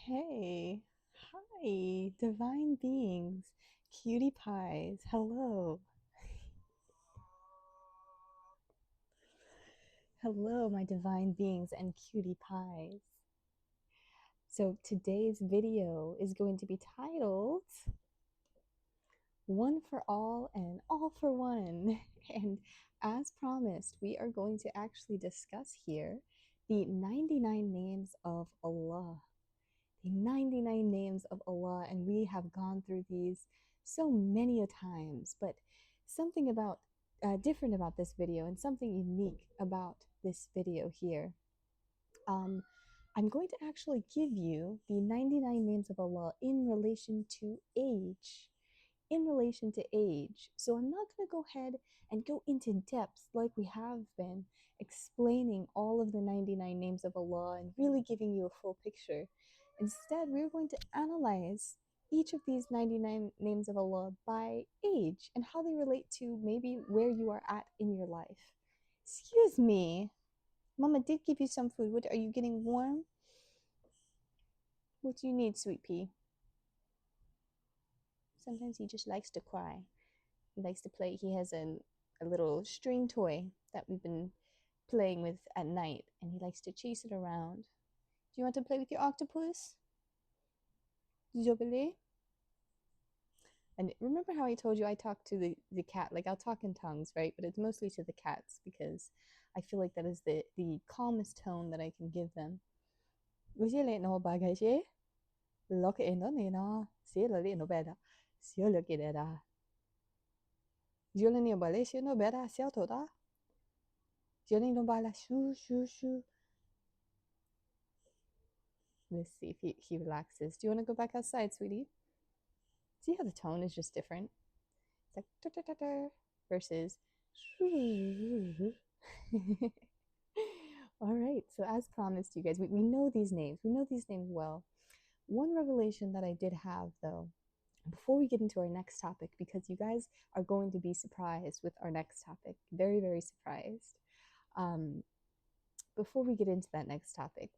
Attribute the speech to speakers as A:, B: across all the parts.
A: Hey, hi, divine beings, cutie pies, hello. Hello, my divine beings and cutie pies. So today's video is going to be titled One for All and All for One. And as promised, we are going to actually discuss here the 99 names of Allah. The 99 names of Allah, and we have gone through these so many a times, but something about different about this video and something unique about this video here. um, I'm going to actually give you the 99 names of Allah in relation to age. In relation to age. So I'm not going to go ahead and go into depth like we have been, explaining all of the 99 names of Allah and really giving you a full picture. Instead, we're going to analyze each of these 99 names of Allah by age and how they relate to maybe where you are at in your life. Excuse me. Mama did give you some food. What, are you getting warm? What do you need, sweet pea? Sometimes he just likes to cry. He likes to play. He has a little string toy that we've been playing with at night, and he likes to chase it around. Do you want to play with your octopus? Jobele? And remember how I told you I talk to the cat? Like, I'll talk in tongues, right? But it's mostly to the cats because I feel like that is the calmest tone that I can give them. Look in on Nina. See a little better. See a look at it. Julian Balesio no better. See a toda. Julian no bala. Shoo, shoo, shoo. Let's see if he relaxes. Do you want to go back outside, sweetie? See how the tone is just different? It's like da, da, da, da, versus all right, so as promised, you guys, we know these names. We know these names well. One revelation that I did have, though, before we get into our next topic, because you guys are going to be surprised with our next topic, very, very surprised. Before we get into that next topic,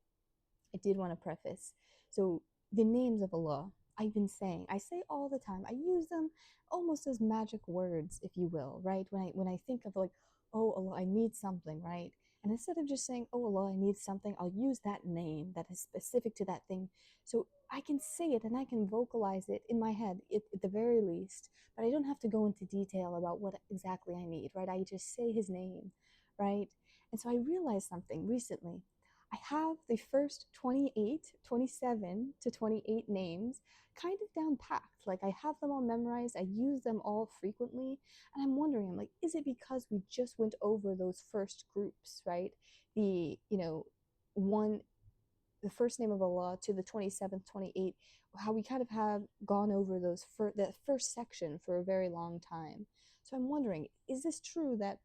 A: I did want to preface. So, the names of Allah, I've been saying, I say all the time, I use them almost as magic words, if you will, right? When I think of like, oh Allah, I need something, right? And instead of just saying, oh Allah, I need something, I'll use that name that is specific to that thing. So I can say it and I can vocalize it in my head at the very least, but I don't have to go into detail about what exactly I need, right? I just say his name, right? And so I realized something recently. I have the first 28, 27 to 28 names kind of down packed. Like, I have them all memorized. I use them all frequently. And I'm wondering, I'm like, is it because we just went over those first groups, right? The, one, the first name of Allah to the 27th, 28th, how we kind of have gone over that first section for a very long time. So I'm wondering, is this true that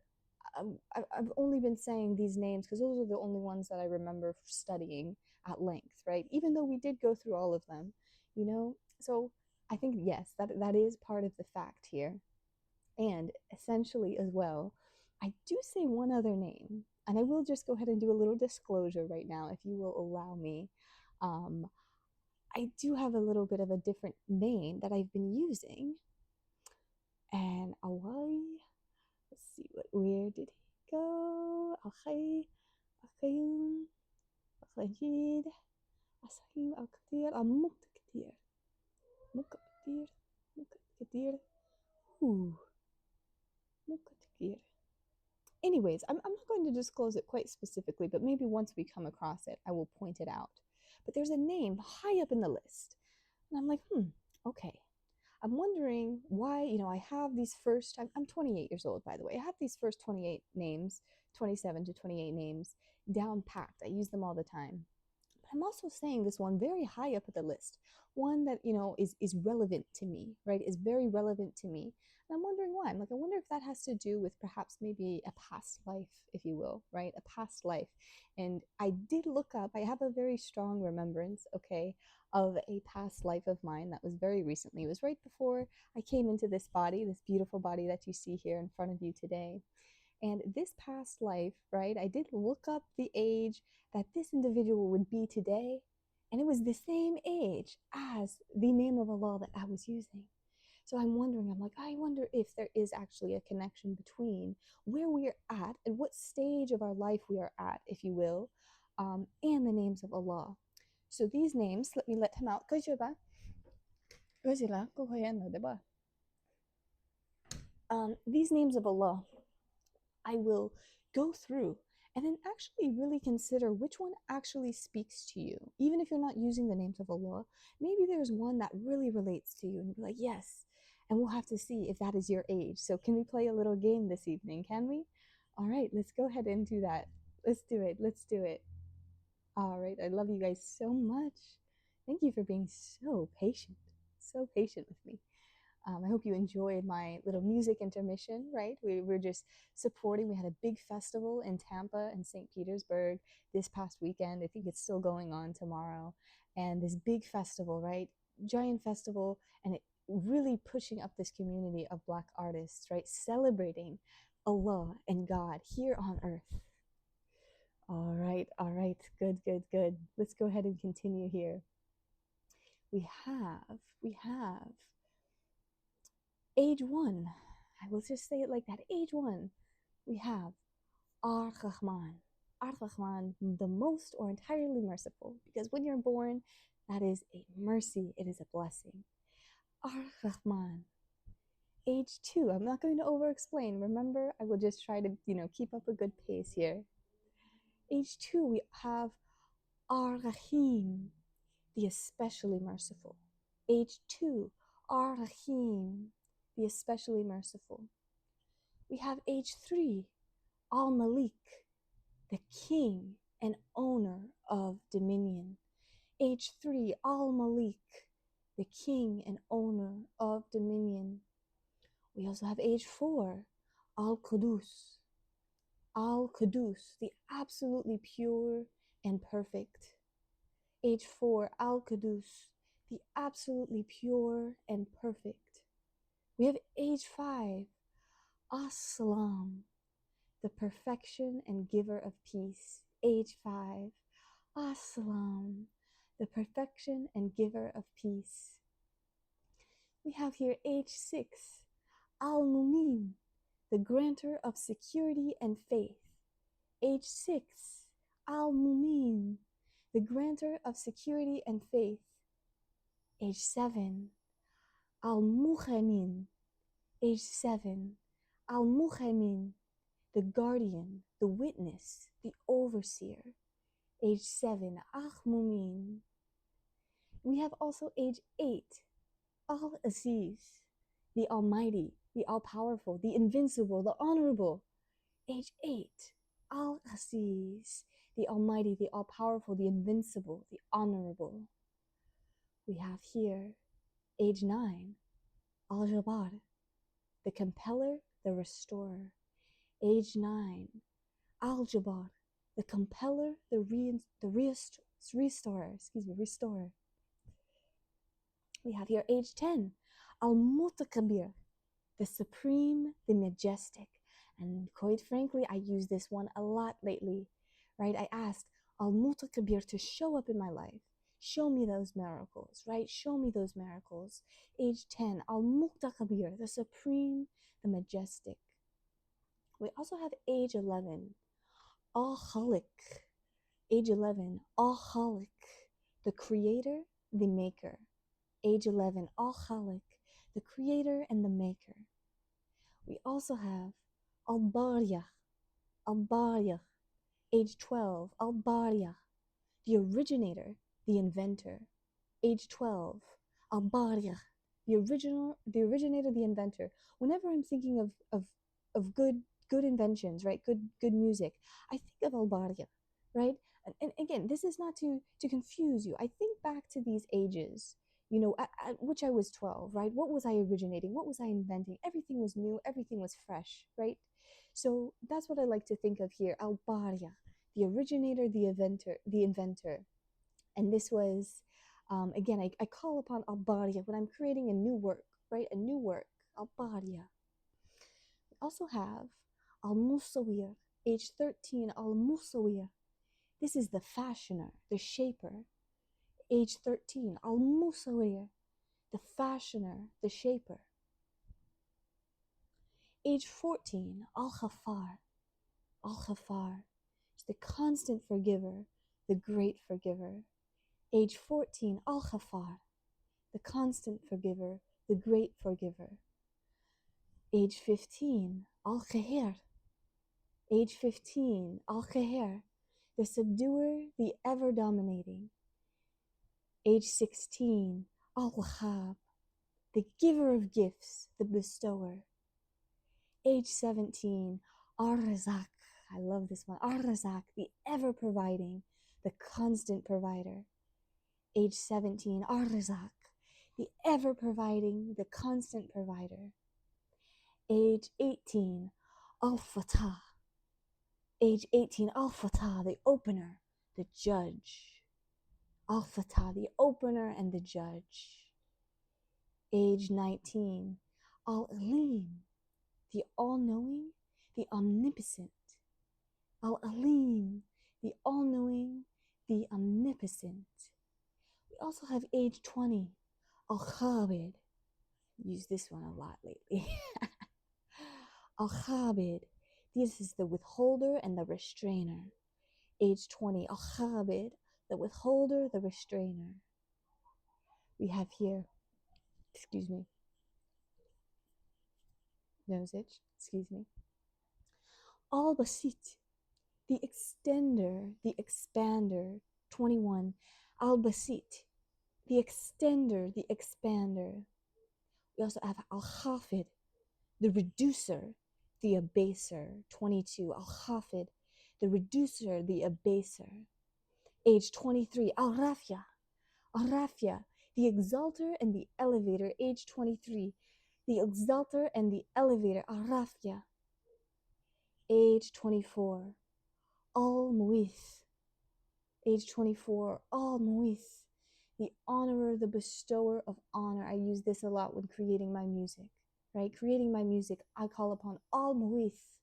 A: I've only been saying these names because those are the only ones that I remember studying at length, right? Even though we did go through all of them, you know? So I think, yes, that is part of the fact here. And essentially, as well, I do say one other name, and I will just go ahead and do a little disclosure right now, if you will allow me. Um, I do have a little bit of a different name that I've been using, and let's see, where did he go? Okay, أخيم أخيد أصحيم أو كتير أو مو كتير مو كتير مو كتير مو كتير. Anyways, I'm not going to disclose it quite specifically, but maybe once we come across it, I will point it out. But there's a name high up in the list. And I'm like, okay. I'm wondering why, I have these first, I'm 28 years old, by the way. I have these first 28 names, 27 to 28 names down packed. I use them all the time. But I'm also saying this one very high up at the list, one that is relevant to me, right? Is very relevant to me, and I'm wondering why. I'm like, I wonder if that has to do with perhaps maybe a past life, if you will, right? A past life. And I did look up. I have a very strong remembrance, okay, of a past life of mine that was very recently. It was right before I came into this body, this beautiful body that you see here in front of you today. And this past life, right, I did look up the age that this individual would be today, And it was the same age as the name of Allah that I was using. So I'm wondering, I'm like, I wonder if there is actually a connection between where we are at and what stage of our life we are at, if you will, and the names of Allah. So these names, let me let him out. These names of Allah, I will go through and then actually really consider which one actually speaks to you. Even if you're not using the names of Allah, maybe there's one that really relates to you and you're like, yes. And we'll have to see if that is your age. So, can we play a little game this evening? Can we? All right, let's go ahead and do that. Let's do it. Let's do it. All right, I love you guys so much. Thank you for being so patient with me. I hope you enjoyed my little music intermission, right? We were just supporting. We had a big festival in Tampa and St. Petersburg this past weekend. I think it's still going on tomorrow. And this big festival, right? Giant festival, and it really pushing up this community of Black artists, right? Celebrating Allah and God here on earth. All right. Good. Let's go ahead and continue here. We have age one. I will just say it like that. Age one, we have Ar-Rahman. Ar-Rahman, the most or entirely merciful. Because when you're born, that is a mercy, it is a blessing. Ar-Rahman. Age two, I'm not going to over explain. Remember, I will just try to, keep up a good pace here. Age two, we have Ar-Rahim, the especially merciful. Age two, Ar-Rahim, the especially merciful. We have age three, Al-Malik, the king and owner of dominion. Age three, Al-Malik, the king and owner of dominion. We also have age four, Al-Qudus. Al-Qudus, the absolutely pure and perfect. Age four, Al-Qudus, the absolutely pure and perfect. We have age five, As-Salam, the perfection and giver of peace. Age five, As-Salam, the perfection and giver of peace. We have here age six, Al-Mumin, the grantor of security and faith. Age six, Al-Mumin, the grantor of security and faith. Age seven, Al-Muhaimin. Age seven, Al-Muhaimin, the guardian, the witness, the overseer. Age seven, Al-Mumin. We have also age eight, Al-Aziz, the almighty, the all-powerful, the invincible, the honorable. Age eight, Al-Aziz, the almighty, the all-powerful, the invincible, the honorable. We have here age nine, Al-Jabbar, the compeller, the restorer. Age nine, Al-Jabbar, the compeller, the restorer. We have here age 10, Al-Mutakabir, the supreme, the majestic. And quite frankly, I use this one a lot lately, right? I asked Al-Mutakabir to show up in my life. Show me those miracles, right? Show me those miracles. Age 10, Al-Mutakabir, the supreme, the majestic. We also have age 11, Al-Khaliq. Age 11, Al-Khaliq, the creator, the maker. Age 11, Al-Khaliq, the creator and the maker. We also have Al-Bariyah. Al-Bariyah. Age 12, Al-Bariyah, the originator, the inventor. Age 12, Al-Bariyah, the originator, the inventor. Whenever I'm thinking of good inventions, right? Good music, I think of Al-Bariyah, right? And again, this is not to confuse you. I think back to these ages, at which I was 12, right? What was I originating? What was I inventing? Everything was new, everything was fresh, right? So that's what I like to think of here. Al-Bariyah, the originator, the inventor. And this was, again, I call upon Al-Bariyah when I'm creating a new work, right? A new work, Al-Bariyah. We also have Al-Musawwir, age 13, Al-Musawwir. This is the fashioner, the shaper. Age 13, Al-Musawwir, the fashioner, the shaper. Age 14, Al-Ghaffar, Al-Ghaffar, the constant forgiver, the great forgiver. Age 14, Al-Ghaffar, the constant forgiver, the great forgiver. Age 15, Al-Qahir, age 15, Al-Qahir, the subduer, the ever dominating. Age 16, Al-Wahhab, the giver of gifts, the bestower. Age 17, Ar-Razak, I love this one, Ar-Razak, the ever providing, the constant provider. Age 17, Ar-Razak, the ever providing, the constant provider. Age 18, Al-Fatah, age 18, Al-Fatah, the opener, the judge. Al-Fatah, the opener and the judge. Age 19, Al-Alim, the all-knowing, the omnipotent. Al-Alim, the all-knowing, the omnipotent. We also have age 20, Al-Khabid. Use this one a lot lately. Al-Khabid, this is the withholder and the restrainer. Age 20, Al-Khabid, the withholder, the restrainer. We have here, excuse me, nose itch, excuse me. Al-Basit, the extender, the expander. 21, Al-Basit, the extender, the expander. We also have Al-Khafid, the reducer, the abaser. 22, Al-Khafid, the reducer, the abaser. Age 23, Al-Rafia, Al-Rafia, the exalter and the elevator. Age 23, the exalter and the elevator, Al-Rafia. Age 24, Al-Mu'ith, age 24, Al-Mu'ith, the honorer, the bestower of honor. I use this a lot when creating my music, right? Creating my music, I call upon Al-Mu'ith,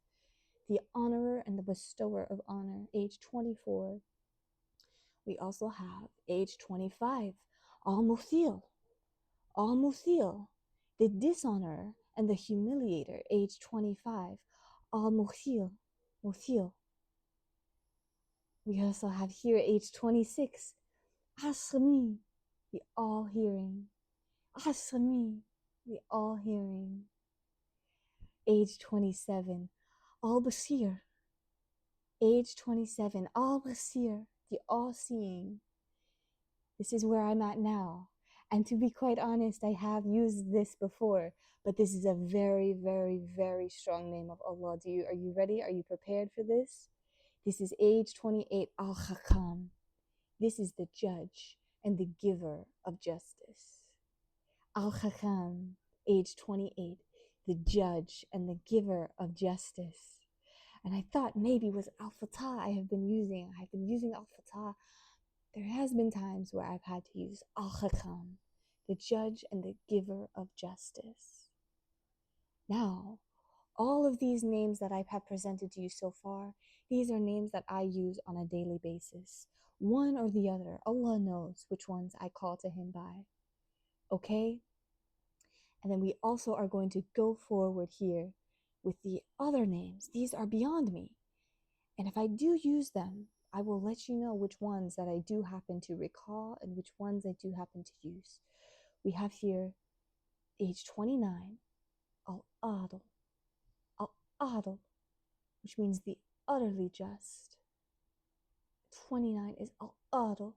A: the honorer and the bestower of honor. Age 24. We also have age 25, Al-Muthil, Al-Muthil, the dishonorer and the humiliator. Age 25, Al-Muthil, Muthil. We also have here age 26, As-Sami, the all-hearing. As-Sami, the all-hearing. Age 27, Al-Basir. Age 27, Al-Basir, the all-seeing. This is where I'm at now. And to be quite honest, I have used this before, but this is a very, very, very strong name of Allah. Are you ready? Are you prepared for this? This is age 28, Al-Hakam. This is the judge and the giver of justice. Al-Hakam, age 28, the judge and the giver of justice. And I thought maybe it was Al-Fatah I have been using. I've been using Al-Fatah. There has been times where I've had to use Al-Hakam, the judge and the giver of justice. Now, all of these names that I have presented to you so far, these are names that I use on a daily basis. One or the other, Allah knows which ones I call to Him by. Okay? And then we also are going to go forward here with the other names. These are beyond me. And if I do use them, I will let you know which ones that I do happen to recall and which ones I do happen to use. We have here age 29, Al-Adl. Al-Adl, which means the utterly just. 29 is Al-Adl,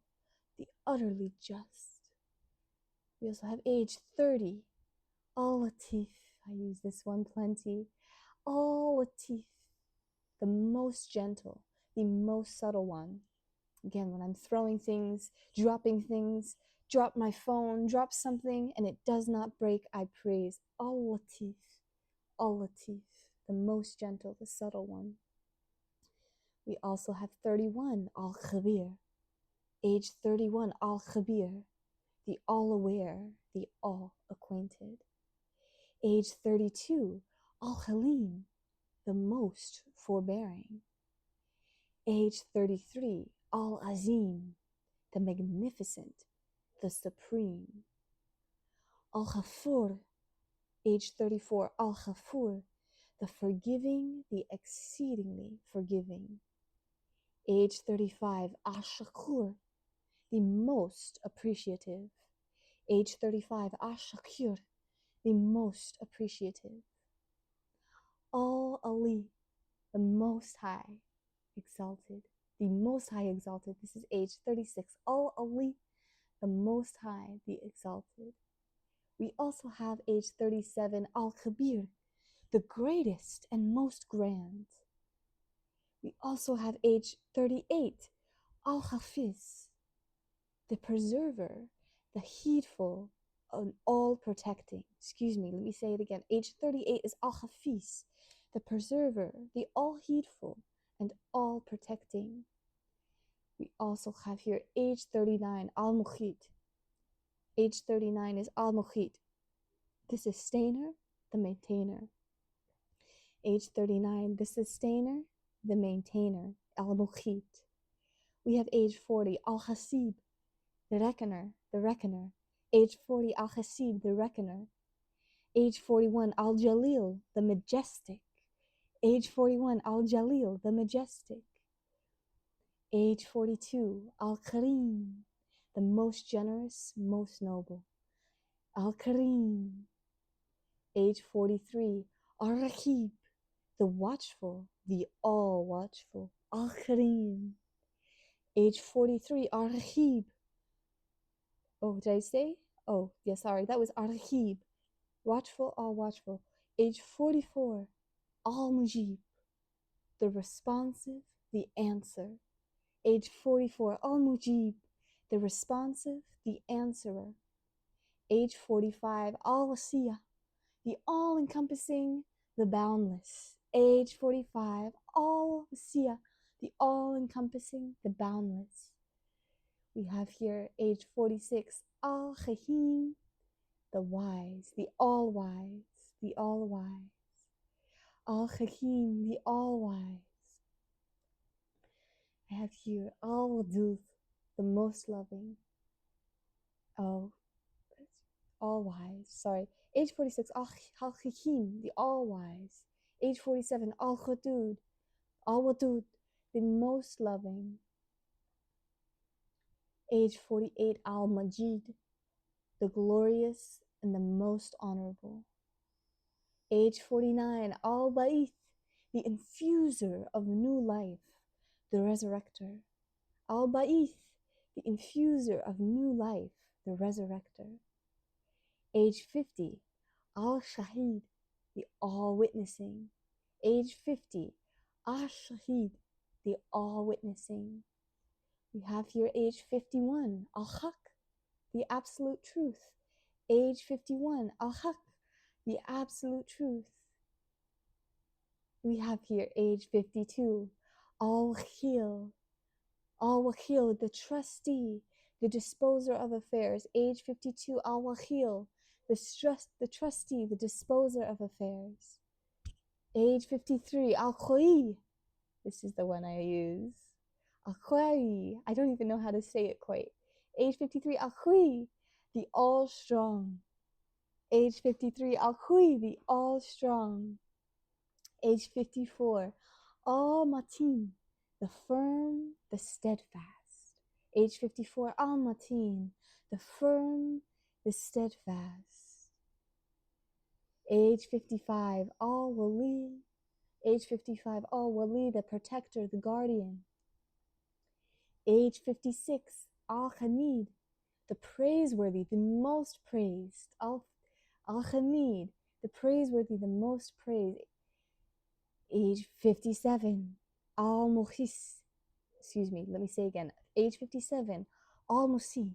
A: the utterly just. We also have age 30, Al-Latif. I use this one plenty. Al-Latif, the most gentle, the most subtle one. Again, when I'm throwing things, dropping things, drop my phone, drop something, and it does not break, I praise Al-Latif, Al-Latif, the most gentle, the subtle one. We also have 31, Al-Khabir. Age 31, Al-Khabir, the all-aware, the all-acquainted. Age 32, Al-Halim, the most forbearing. Age 33, Al-Azim, the magnificent, the supreme. Al-Ghafur, age 34, Al-Ghafur, the forgiving, the exceedingly forgiving. Age 35, Ash-Shakur, the most appreciative. Age 35, Ash-Shakir, the most appreciative. Al-Ali, the most high exalted. The most high exalted. This is age 36. Al-Ali, the most high, the exalted. We also have age 37, Al-Kabir, the greatest and most grand. We also have age 38, Al-Hafiz, the preserver, the heedful, and all protecting. Excuse me, let me say it again. Age 38 is Al-Hafiz, the preserver, the all heedful, and all protecting. We also have here age 39, Al-Mukhit. Age 39 is Al-Mukhit, the sustainer, the maintainer. Age 39, the sustainer, the maintainer, Al-Mukhit. We have age 40, Al-Hasib, the reckoner, the reckoner. Age 40, Al-Hasib, the reckoner. Age 41, Al-Jalil, the majestic. Age 41, Al-Jalil, the majestic. Age 42, Al-Karim, the most generous, most noble. Al-Karim. Age 43, Al-Rakib, the watchful, the all-watchful. Al-Karim. Age 43, Al-Rakib. Oh, did I say? Oh, yeah, sorry, that was Al-Rakib. Watchful, all-watchful. Age 44, Al-Mujib, the responsive, the answer. Age 44, Al-Mujib, the responsive, the answerer. Age 45, Al-Wasiyah, the all-encompassing, the boundless. Age 45, Al-Wasiyah, the all-encompassing, the boundless. We have here age 46, Al-Hakim, the wise, the all-wise, the all-wise. Al-Hakim, the all-wise. I have here Al-Wadud, the most loving. Oh, all-wise, sorry. Age 46, Al-Hakim, the all-wise. Age 47, Al-Khudud, Al-Wadud, the most loving. Age 48, Al-Majid, the glorious and the most honorable. Age 49, Al-Ba'ith, the infuser of new life, the resurrector. Al-Ba'ith, the infuser of new life, the resurrector. Age 50, Al-Shahid, the all-witnessing. Age 50, Al-Shahid, the all-witnessing. We have here age 51, Al-Haq, the absolute truth. Age 51, Al-Haq, the absolute truth. We have here age 52, Al-Wakil, Al-Wakil, the trustee, the disposer of affairs. Age 52, Al-Wakil, the trustee, the disposer of affairs. Age 53, Al-Khoi, this is the one I use. Al-Khoi, I don't even know how to say it quite. Age 53, Al-Khoi, the all-strong. Age 53, Al-Khoi, the all-strong. Age 54, Al-Matin, the firm, the steadfast. Age 54, Al-Matin, the firm, the steadfast. Age 55, Al-Wali. Age 55, Al-Wali, the protector, the guardian. Age 56, Al-Hamid, the praiseworthy, the most praised. Al-Hamid, the praiseworthy, the most praised. Age 57, Al-Muhis. Excuse me, let me say again. Age 57, Al-Musi.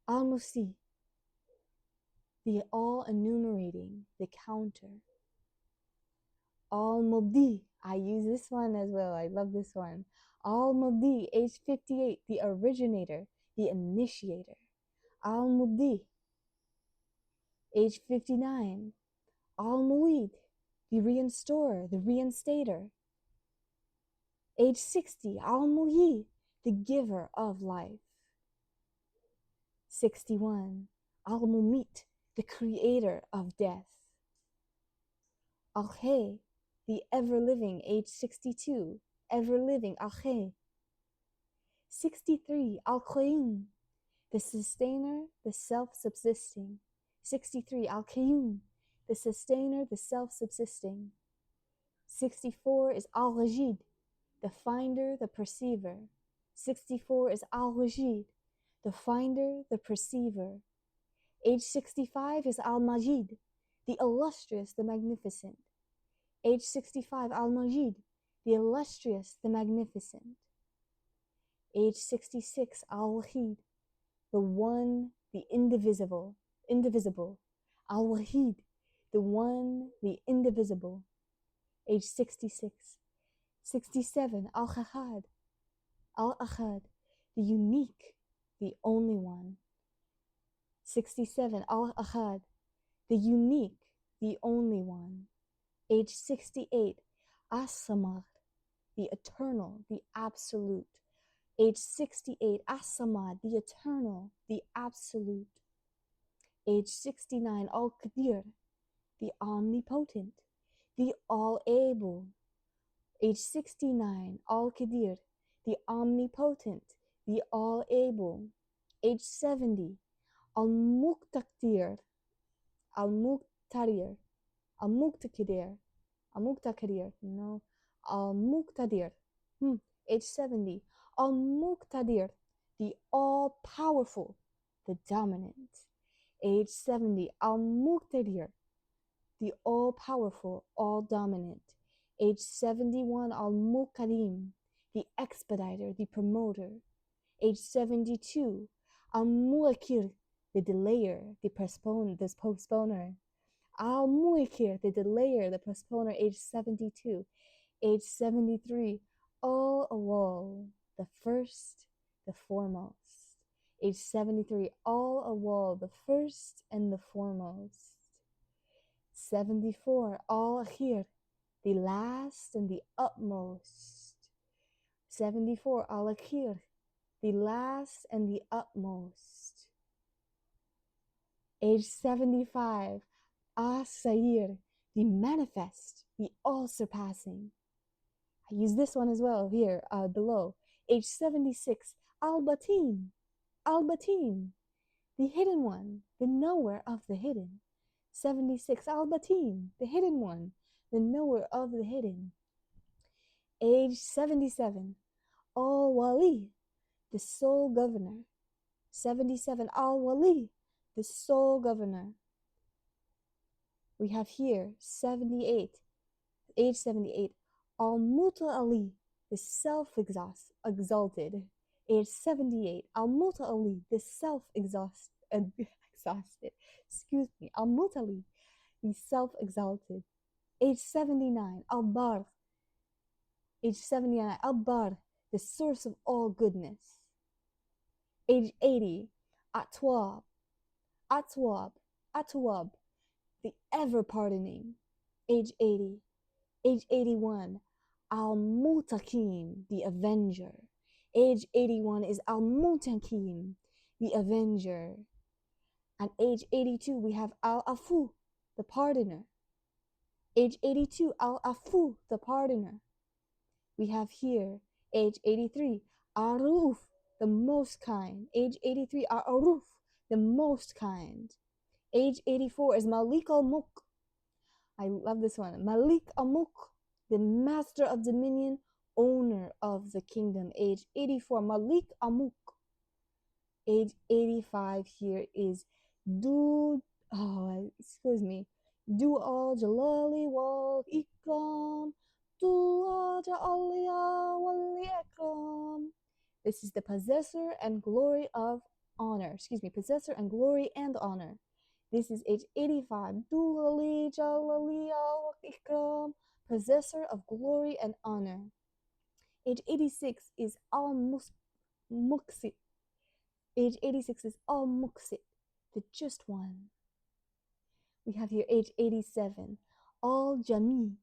A: Al-Musi, the all-enumerating, the counter. Al-Mubdi, I use this one as well. I love this one. Al-Mubdi, age 58, the originator, the initiator. Al-Mubdi, age 59, Al-Muid, the reinstorer, the reinstater. Age 60, Al-Muhyi, the giver of life. 61, Al-Mumit, the creator of death. Al-Hay, the ever-living, age 62, ever-living Al-Hay. 63, Al-Qayyum, the sustainer, the self-subsisting. 63, Al-Qayyum, the sustainer, the self-subsisting. 64 is Al-Rajid, the finder, the perceiver. 64 is Al-Rajid, the finder, the perceiver. Age 65 is Al-Majid, the illustrious, the magnificent. Age 65, Al-Majid, the illustrious, the magnificent. Age 66, Al-Wahid, the one, the indivisible, indivisible. Al-Wahid, the one, the indivisible. Age 66. 67, Al-Ahad, Al-Ahad, the unique, the only one. 67, Al-Ahad, the unique, the only one. Age 68, As-Samad, the eternal, the absolute. Age 68, As-Samad, the eternal, the absolute. Age 69, Al-Qadir, the omnipotent, the all-able. Age 69, Al-Qadir, the omnipotent, the all-able. Age 70, Al-Muqtadir, Al-Muqtadir, Al-Muqtadir, Al-Muqtadir, no, Al-Muqtadir. Age 70, Al-Muqtadir, the all-powerful, the dominant. Age 70, Al-Muqtadir, the all-powerful, all-dominant. Age 71, Al-Muqaddim, the expediter, the promoter. Age 72, Al-Muakir, the delayer, the postponer. Al-Muakir, the delayer, the postponer. Age 72. Age 73, Al-Awwal, the first, the foremost. Age 73, Al-Awwal, the first and the foremost. 74, Al-Akhir, the last and the utmost. 74, Al-Akhir, the last and the utmost. Age 75, As-Sayyir, the manifest, the all-surpassing. I use this one as well here below. Age 76, Al-Batin, Al-Batin, the hidden one, the knower of the hidden. 76, Al-Batin, the hidden one, the knower of the hidden. Age 77, Al-Wali, the sole governor. 77, Al-Wali, the sole governor. We have here 78, age 78, Al-Muta'ali, the self-exalted. Age 78, Al-Muta'ali, the exhausted. Excuse me, Al-Muta'ali, the self-exalted. Age 79, Al-Bar. Age 79, Al-Bar, the source of all goodness. Age 80, Atwab. Atwab, Atwab, the ever-pardoning. Age 80. Age 81, Al-Mutakim, the avenger. Age 81 is Al-Mutakim, the avenger. And age 82, we have Al-Afu, the pardoner. Age 82, Al-Afu, the pardoner. We have here, age 83, Ar-Ruf, the most kind. Age 83, Ar-Ruf, the most kind. Age 84 is Malik al-Mulk. I love this one. Malik al-Mulk, the master of dominion, owner of the kingdom. Age 84, Malik al-Mulk. Age 85 here is Du al Jalali wal Ikram. Du al Jalali wal Ikram. This is the possessor and glory of honor. Possessor and glory and honor. This is age 85. Du Ali Jalali al Ikram, possessor of glory and honor. Age 86 is Al-Muqsit. Age 86 is Al-Muqsit, the just one. We have here age 87, Al-Jami,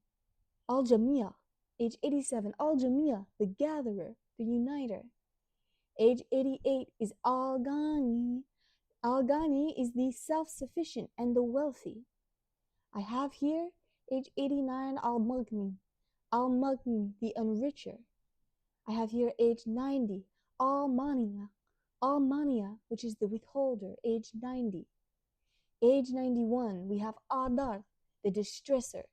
A: Al-Jamia. Age 87, Al-Jamia, the gatherer, the uniter. Age 88 is Al-Ghani, Al-Ghani is the self-sufficient and the wealthy. I have here, age 89, Al-Mughni. Al-Mughni, the enricher. I have here, age 90, Al-Mania. Al-Mania, which is the withholder, age 90. Age 91, we have Adar, the distresser.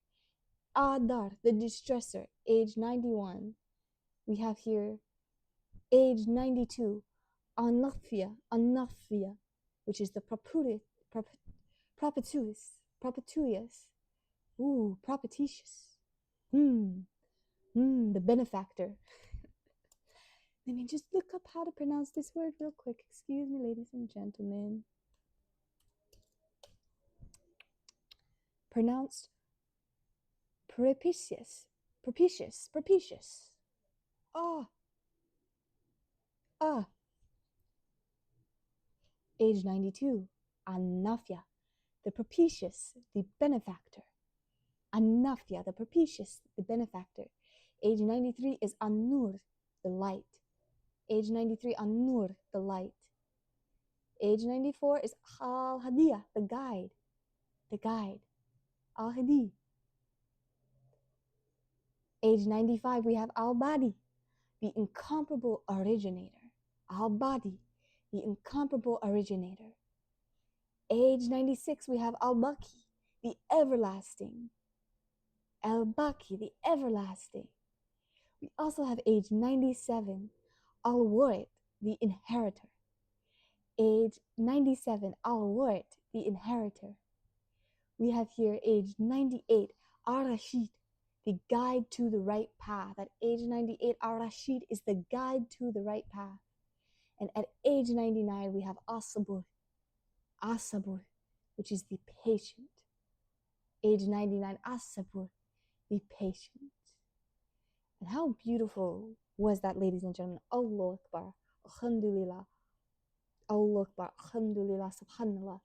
A: Adar, the distresser, age 91. We have here, age 92, Anafia, Anafia, which is the propitious. Ooh, propitious. The benefactor. Let me just look up how to pronounce this word real quick. Excuse me, ladies and gentlemen. Pronounced propitious. Propitious. Propitious. Ah. Ah. Age 92. Anafia, the propitious, the benefactor. Anafia, the propitious, the benefactor. Age 93 is An-Nur, the light. Age 93, An-Nur, the light. Age 94 is Al-Hadiya, the guide. The guide. Al-Hadi. Age 95, we have Al-Badi, the incomparable originator. Al-Badi, the incomparable originator. Age 96, we have Al-Baqi, the everlasting. Al-Baqi, the everlasting. We also have age 97, Al-Warit, the inheritor. Age 97, Al-Warit, the inheritor. We have here age 98, Ar-Rashid, the guide to the right path. At age 98, Ar-Rashid is the guide to the right path. And at age 99, we have As-Sabur, As-Sabur, which is the patient. Age 99, As-Sabur, the patient. And how beautiful was that, ladies and gentlemen? Allah Akbar, Alhamdulillah, Allah Akbar, Alhamdulillah, Subhanallah.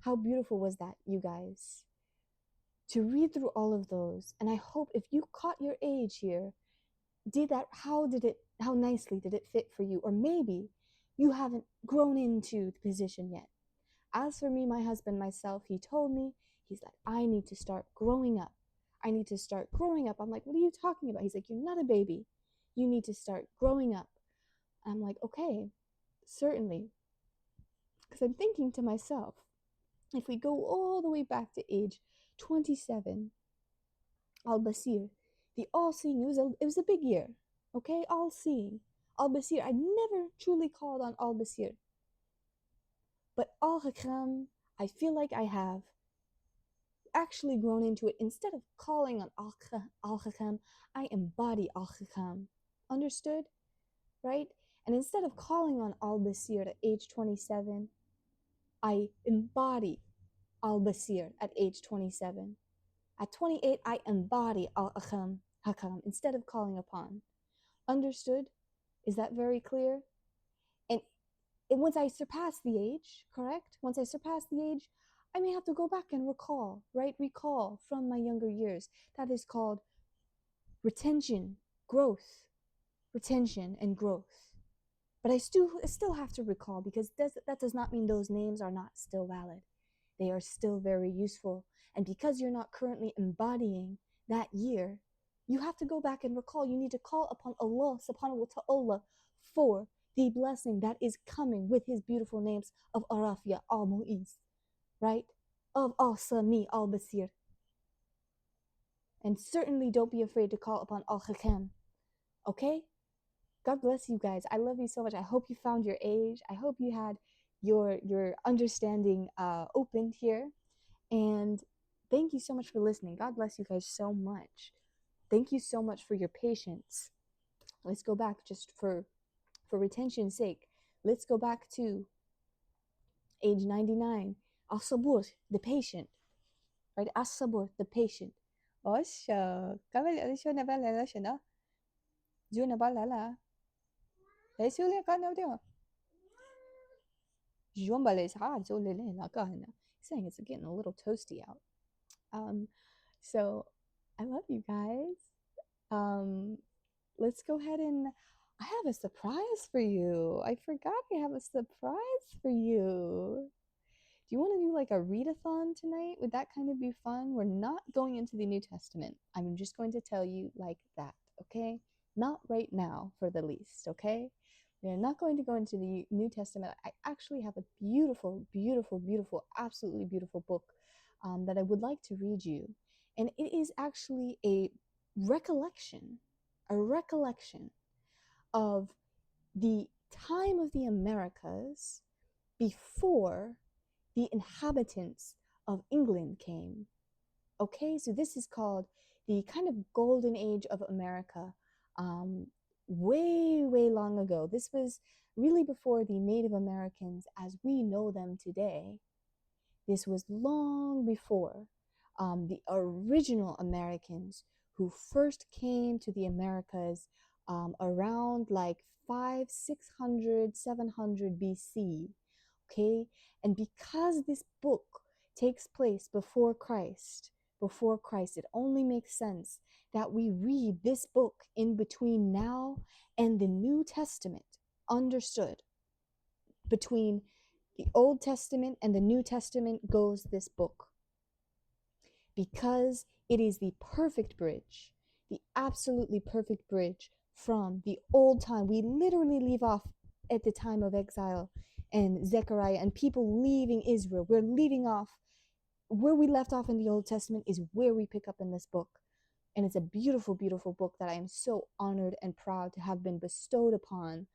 A: How beautiful was that, you guys? To read through all of those, and I hope if you caught your age here, how nicely did it fit for you? Or maybe you haven't grown into the position yet. As for me, my husband, myself, he told me, he's like, I need to start growing up. I need to start growing up. I'm like, what are you talking about? He's like, you're not a baby. You need to start growing up. I'm like, okay, certainly. Because I'm thinking to myself, if we go all the way back to age 27, Al-Basir, the all-seeing, it was a big year, okay? All-seeing. Al-Basir, I never truly called on Al-Basir. But Al-Hakam, I feel like I have actually grown into it. Instead of calling on Al-Hakam, I embody Al-Hakam. Understood? Right? And instead of calling on Al-Basir at age 27, I embody Al-Basir at age 27. At 28, I embody Al-Hakam instead of calling upon. Understood? Is that very clear? And once I surpass the age, correct? Once I surpass the age, I may have to go back and recall, right? Recall from my younger years. That is called retention, growth, retention and growth. But I still have to recall, because that does not mean those names are not still valid. They are still very useful. And because you're not currently embodying that year, you have to go back and recall. You need to call upon Allah subhanahu wa ta'ala for the blessing that is coming with his beautiful names of Arafia, Al-Mu'iz, right? Of Al-Sami, Al-Basir. And certainly don't be afraid to call upon Al-Hakam. Okay? God bless you guys. I love you so much. I hope you found your age. I hope you had your understanding opened here. And thank you so much for listening. God bless you guys so much. Thank you so much for your patience. Let's go back, just for retention's sake. Let's go back to age 99. As-Sabur, the patient. Right? As-Sabur, the patient. Osha, kabali alisho na bala la shana. Juna bala la. Esule ka na dio. Jumbale is hard, so lele la ka na. Saying it's getting a little toasty out. So I love you guys. Let's go ahead and I have a surprise for you. I forgot I have a surprise for you. Do you want to do like a readathon tonight? Would that kind of be fun? We're not going into the New Testament. I'm just going to tell you like that, okay? Not right now, for the least, okay? We're not going to go into the New Testament. I actually have a beautiful, beautiful, beautiful, absolutely beautiful book that I would like to read you. And it is actually a recollection of the time of the Americas before the inhabitants of England came. Okay, so this is called the kind of golden age of America, um, way, way long ago. This was really before the Native Americans as we know them today. This was long before the original Americans who first came to the Americas around like 5, 600, 700 BC. Okay, and because this book takes place before Christ, it only makes sense that we read this book in between now and the New Testament. Understood? Between the Old Testament and the New Testament goes this book, because it is the perfect bridge, the absolutely perfect bridge from the old time. We literally leave off at the time of exile and Zechariah and people leaving Israel. We're leaving off where we left off in the Old Testament is where we pick up in this book. And it's a beautiful, beautiful book that I am so honored and proud to have been bestowed upon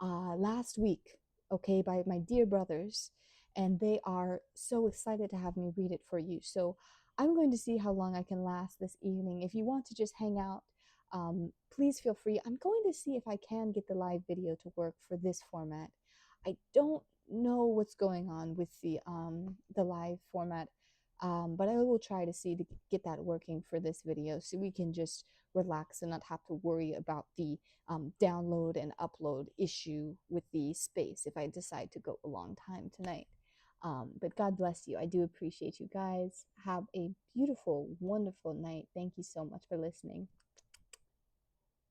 A: last week, okay, by my dear brothers. And they are so excited to have me read it for you. So I'm going to see how long I can last this evening. If you want to just hang out, please feel free. I'm going to see if I can get the live video to work for this format. I don't know what's going on with the live format, but I will try to see to get that working for this video so we can just relax and not have to worry about the download and upload issue with the space if I decide to go a long time tonight. But God bless you. I do appreciate you guys. Have a beautiful, wonderful night. Thank you so much for listening.